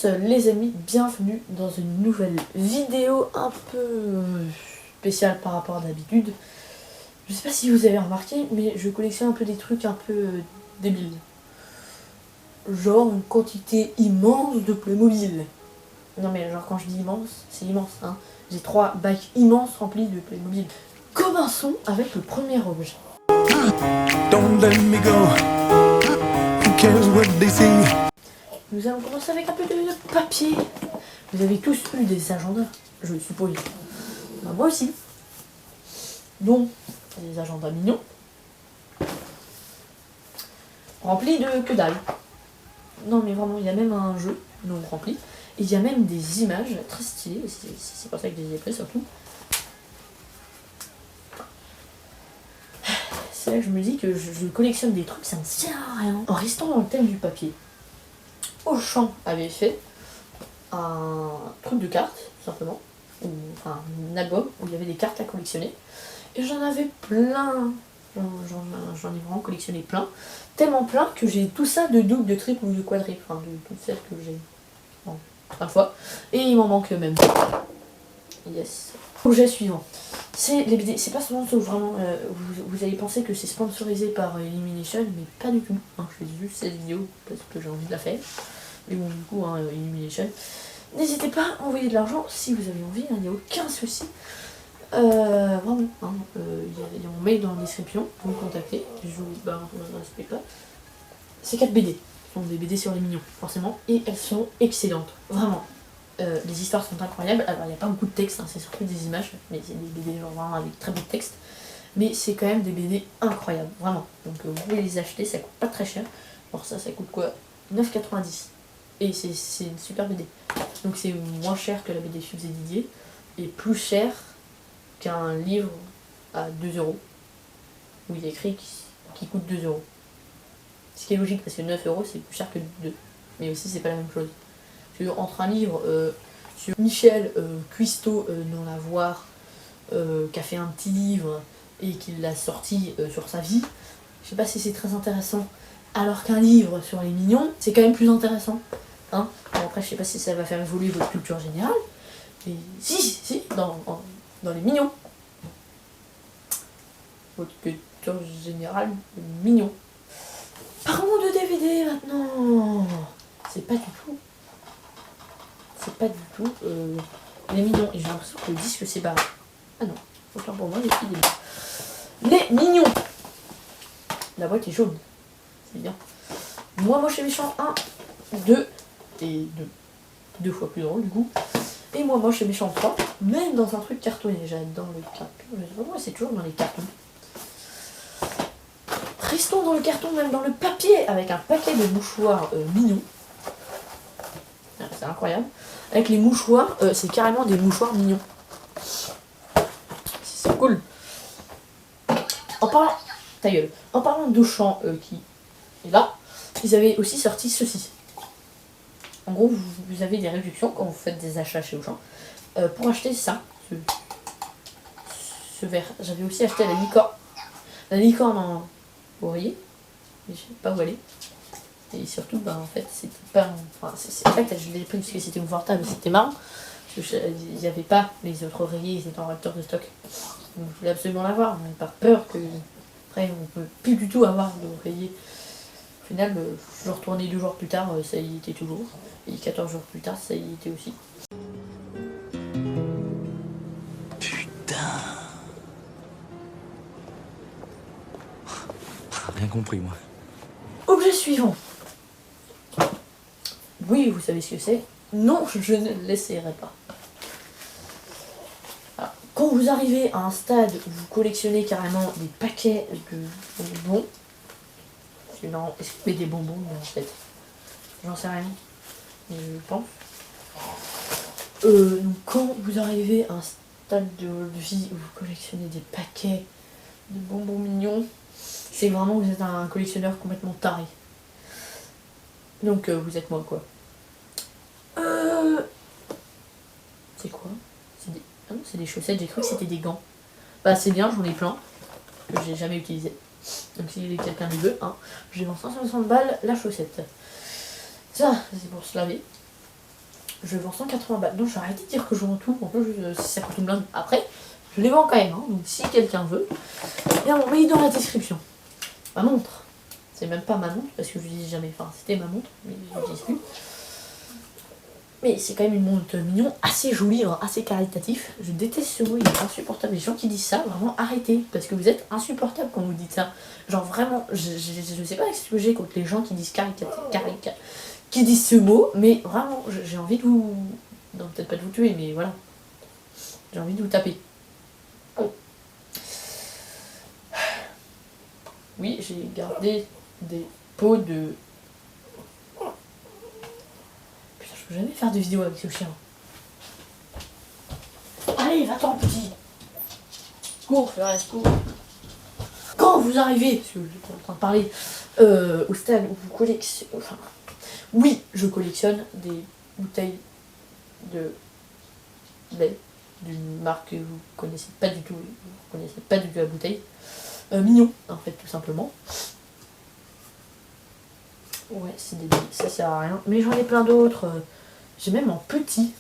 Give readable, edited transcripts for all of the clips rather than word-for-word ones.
tous les amis, bienvenue dans une nouvelle vidéo un peu spéciale par rapport à d'habitude. Je sais pas si vous avez remarqué, mais je collectionne un peu des trucs un peu débiles. Genre une quantité immense de Playmobil. Non mais genre quand je dis immense, c'est immense hein. J'ai 3 bacs immenses remplis de Playmobil. Commençons avec le premier objet. Don't let me go. Who cares what they see? Nous allons commencer avec un peu de papier. Vous avez tous eu des agendas, je suppose. Bah, moi aussi. Donc, des agendas mignons. Remplis de que dalle. Non mais vraiment, il y a même un jeu non rempli. Et il y a même des images très stylées. C'est pour ça que je les ai pris surtout. C'est là que je me dis que je collectionne des trucs, ça ne sert à rien. En restant dans le thème du papier. Auchan avait fait un truc de cartes, tout simplement, ou enfin un album où il y avait des cartes à collectionner, et j'en avais plein, j'en ai vraiment collectionné plein, tellement plein que j'ai tout ça de double, de triple ou de quadruple, enfin de toutes celles que j'ai plein de fois, et il m'en manque même. Yes. Objet suivant. C'est les BD, c'est pas seulement vraiment, vous allez penser que c'est sponsorisé par Illumination, mais pas du tout. Hein, je fais juste cette vidéo parce que j'ai envie de la faire. Mais bon, du coup, hein, Illumination. N'hésitez pas à envoyer de l'argent si vous avez envie, il n'y a aucun souci. Vraiment, hein, y a mon mail dans la description, vous me contactez, je vous respecte pas. C'est 4 BD, ce sont des BD sur les mignons, forcément, et elles sont excellentes, vraiment. Les histoires sont incroyables, alors il n'y a pas beaucoup de texte, hein, c'est surtout des images, mais c'est des BD genre vraiment avec très peu de texte. Mais c'est quand même des BD incroyables, vraiment. Donc vous pouvez les acheter, ça coûte pas très cher. Alors ça coûte quoi? 9,90. Et c'est une super BD. Donc c'est moins cher que la BD Fubs et Didier, et plus cher qu'un livre à 2 €, où il est écrit qui coûte 2 €. Ce qui est logique, parce que 9 € c'est plus cher que 2. Mais aussi c'est pas la même chose. Entre un livre sur Michel Cuisteau dans la Voir, qui a fait un petit livre et qui l'a sorti sur sa vie, je sais pas si c'est très intéressant, alors qu'un livre sur les mignons, c'est quand même plus intéressant. Hein, bon, après, je sais pas si ça va faire évoluer votre culture générale, mais si, dans les mignons. Votre culture générale, mignon. Parlons de DVD maintenant. C'est pas du tout les mignons, et j'ai l'impression que le disque s'est barré. Ah non, autant pour moi, les filles les mignons. La boîte est jaune, c'est bien. Moi moche et méchant 1, 2 et 2 fois plus drôle du coup. Et moi moche et méchant 3, même dans un truc cartonné. J'adore le carton, je sais pas moi, c'est toujours dans les cartons. Restons dans le carton, même dans le papier, avec un paquet de mouchoirs mignons. C'est incroyable. Avec les mouchoirs, c'est carrément des mouchoirs mignons. C'est cool. En parlant d'Auchan qui est là, ils avaient aussi sorti ceci. En gros, vous avez des réductions quand vous faites des achats chez Auchan. Pour acheter ça, ce verre, j'avais aussi acheté la licorne. La licorne en... Vous voyez? Je sais pas où elle est. Et surtout, en fait, c'était pas... Enfin, en fait, je l'ai pris parce que c'était confortable et c'était marrant. Parce que il n'y avait pas les autres oreillers, ils étaient en rupture de stock. Donc je voulais absolument l'avoir, mais par peur que... Après, on peut plus du tout avoir d'oreiller. Au final, je retournais 2 jours plus tard, ça y était toujours. Et 14 jours plus tard, ça y était aussi. Putain. Rien compris, moi. Objet suivant. Oui, vous savez ce que c'est. Non, je ne l'essayerai pas. Alors, quand vous arrivez à un stade où vous collectionnez carrément des paquets de bonbons, non, est-ce que vous mettez des bonbons en fait? J'en sais rien, mais je pense. Donc quand vous arrivez à un stade de votre vie où vous collectionnez des paquets de bonbons mignons, c'est vraiment que vous êtes un collectionneur complètement taré. Donc vous êtes moi quoi. C'est quoi? Ah non, c'est des chaussettes, j'ai cru que c'était des gants. Bah c'est bien, j'en ai plein, que j'ai jamais utilisé. Donc si quelqu'un les veut, hein, je vends 160 balles la chaussette. Ça, c'est pour se laver. je vends 180 balles. Non, j'ai arrêté de dire que je vends tout. En plus, si ça coûte une blinde. Après, je les vends quand même. Hein. Donc si quelqu'un veut, bien on met dans la description. Ma montre. C'est même pas ma montre parce que je dis jamais. Enfin, c'était ma montre, mais je l'utilise plus. Mais c'est quand même une montre mignon, assez jolie, hein, assez caritatif. Je déteste ce mot, il est insupportable. Les gens qui disent ça, vraiment arrêtez. Parce que vous êtes insupportable quand vous dites ça. Genre vraiment, je sais pas ce que j'ai contre les gens qui disent qui disent ce mot, mais vraiment, j'ai envie de vous... Non, peut-être pas de vous tuer, mais voilà. J'ai envie de vous taper. Oh. Oui, j'ai gardé des pots de... Putain, je peux jamais faire de vidéo avec ce chien. Allez, va-t'en, petit. Cours, Flores, cours. Quand vous arrivez, parce que j'étais en train de parler, au stade où vous collectionnez... Enfin, oui, je collectionne des bouteilles de lait d'une marque que vous connaissez pas du tout, la bouteille. Mignon, en fait, tout simplement. Ouais, c'est des... ça sert à rien. Mais j'en ai plein d'autres. J'ai même en petit.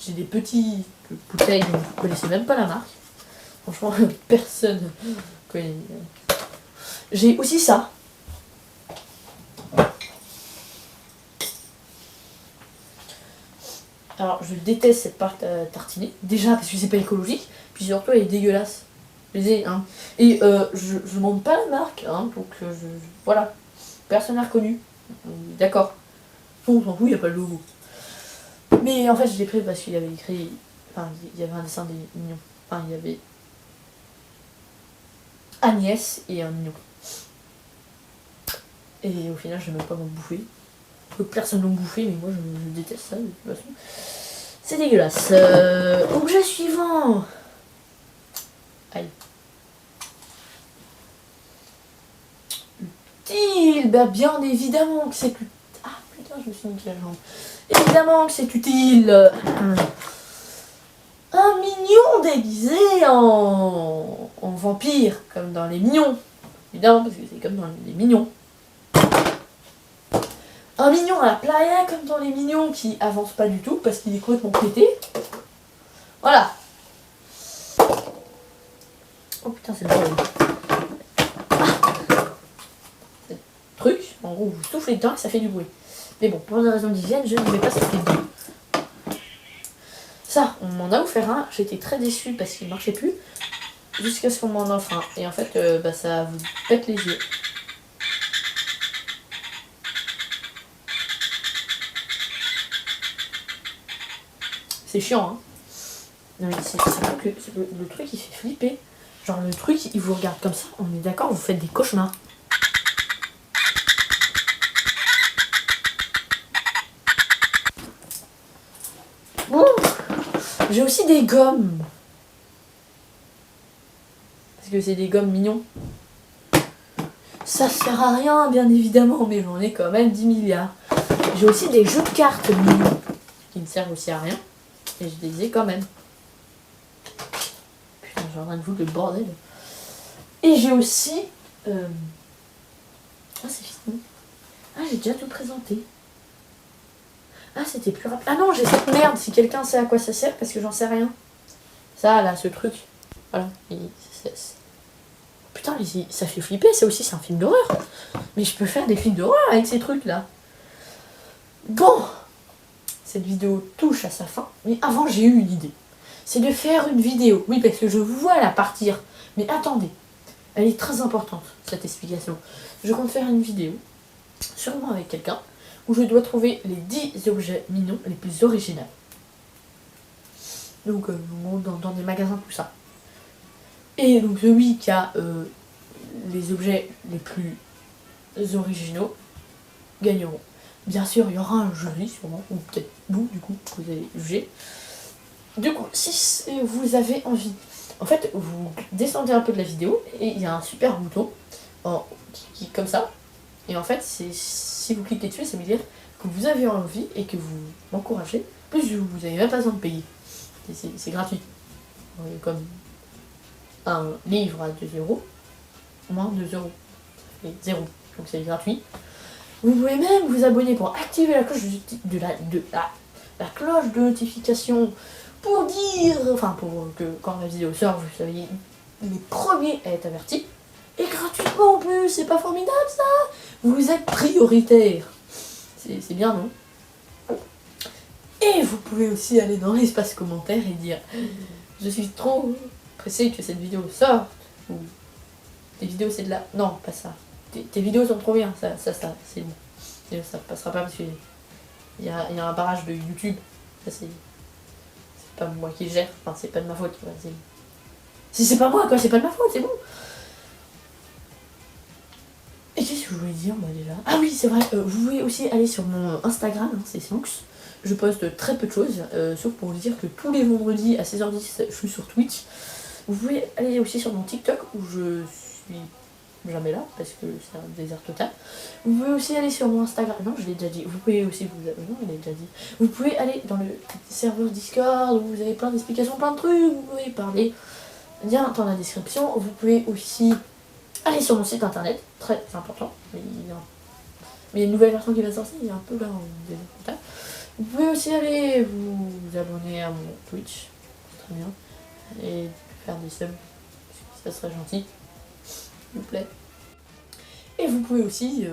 J'ai des petites bouteilles dont vous connaissez même pas la marque. Franchement, personne connaît. J'ai aussi ça. Alors, je déteste cette pâte tartinée. Déjà, parce que c'est pas écologique. Puis surtout, elle est dégueulasse. Je les ai, hein. Et je montre pas la marque, hein. Donc, voilà. Personne n'a reconnu. D'accord. Bon, on s'en fout, il n'y a pas le logo. Mais en fait, je l'ai pris parce qu'il y avait écrit... Enfin, il y avait un dessin des mignons. Enfin, il y avait... Agnès et un mignon. Et au final, je n'ai même pas m'en bouffer. Personne n'en bouffé, mais moi je déteste ça de toute façon. C'est dégueulasse. Objet suivant. Aïe. Utile. Bah bien évidemment que c'est utile. Ah putain, je me suis mis la jambe. Évidemment que c'est utile. Un mignon déguisé en vampire, comme dans les mignons. Évidemment, parce que c'est comme dans les mignons. Un mignon à la playa, comme dans les mignons qui avance pas du tout parce qu'il est complètement pété. Voilà. Oh putain, c'est le bordel. C'est le truc, en gros, vous soufflez dedans et ça fait du bruit. Mais bon, pour des raisons d'hygiène, je ne vais pas souffler dedans. Ça, on m'en a offert un. J'étais très déçue parce qu'il marchait plus. Jusqu'à ce qu'on m'en offre un. Et en fait, ça vous pète les yeux. C'est chiant, hein. Non mais c'est vrai que le truc il fait flipper. Genre le truc il vous regarde comme ça, on est d'accord, vous faites des cauchemars. Bon, j'ai aussi des gommes. Parce que c'est des gommes mignons. Ça sert à rien bien évidemment, mais j'en ai quand même 10 milliards. J'ai aussi des jeux de cartes mignons, qui ne servent aussi à rien. Et je les ai quand même. Putain, j'ai en train de foutre le bordel. Et j'ai aussi... Ah, c'est fini. Ah, j'ai déjà tout présenté. Ah, c'était plus rapide. Ah non, j'ai cette merde, si quelqu'un sait à quoi ça sert, parce que j'en sais rien. Ça, là, ce truc. Voilà. Putain, ça fait flipper, ça aussi, c'est un film d'horreur. Mais je peux faire des films d'horreur avec ces trucs-là. Bon. Cette vidéo touche à sa fin, mais avant j'ai eu une idée. C'est de faire une vidéo. Oui, parce que je vous vois la partir. Mais attendez, elle est très importante, cette explication. Je compte faire une vidéo, sûrement avec quelqu'un, où je dois trouver les 10 objets mignons les plus originaux. Donc, dans des magasins, tout ça. Et donc, celui qui a les objets les plus originaux gagneront. Bien sûr, il y aura un jury, sûrement, ou peut-être vous, du coup, vous allez juger. Du coup, si vous avez envie, en fait, vous descendez un peu de la vidéo, et il y a un super bouton, qui comme ça, et en fait, si vous cliquez dessus, ça veut dire que vous avez envie, et que vous m'encouragez, plus vous n'avez même pas besoin de payer. C'est gratuit. Comme un livre à 2 €, moins 2 €, et 0, donc c'est gratuit. Vous pouvez même vous abonner pour activer la cloche la cloche de notification pour dire, enfin pour que quand la vidéo sort, vous soyez les premiers à être avertis. Et gratuitement en plus, c'est pas formidable ça? Vous êtes prioritaire. C'est bien, non? Et vous pouvez aussi aller dans l'espace commentaire et dire je suis trop pressé que cette vidéo sorte. Ou tes vidéos c'est de la... Non, pas ça. Tes vidéos sont trop bien, ça c'est bon. Ça passera pas parce qu'il y a un barrage de YouTube. Ça c'est pas moi qui gère, enfin c'est pas de ma faute. Si c'est pas moi quoi, c'est pas de ma faute, c'est bon. Et qu'est-ce que je voulais dire moi déjà? Ah oui c'est vrai, vous pouvez aussi aller sur mon Instagram, hein, c'est Snooks. Je poste très peu de choses, sauf pour vous dire que tous les vendredis à 16h10 je suis sur Twitch. Vous pouvez aller aussi sur mon TikTok où je suis jamais là parce que c'est un désert total. Vous pouvez aussi aller sur mon Instagram, non je l'ai déjà dit, vous pouvez aussi vous abonner, non je l'ai déjà dit. Vous pouvez aller dans le serveur Discord où vous avez plein d'explications, plein de trucs, vous pouvez parler, lien dans la description. Vous pouvez aussi aller sur mon site internet, très important, mais il y a une nouvelle version qui va sortir, il y a un peu là en désert total. Vous pouvez aussi aller vous abonner à mon Twitch, c'est très bien, et faire des subs, ça serait gentil, s'il vous plaît. Et vous pouvez aussi...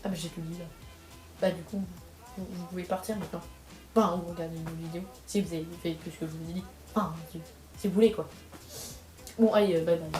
Ah bah j'ai tout dit là. Bah du coup, vous pouvez partir maintenant. Enfin, vous regardez une vidéo, si vous avez fait tout ce que je vous ai dit. Enfin, si vous voulez quoi. Bon allez, bye bye.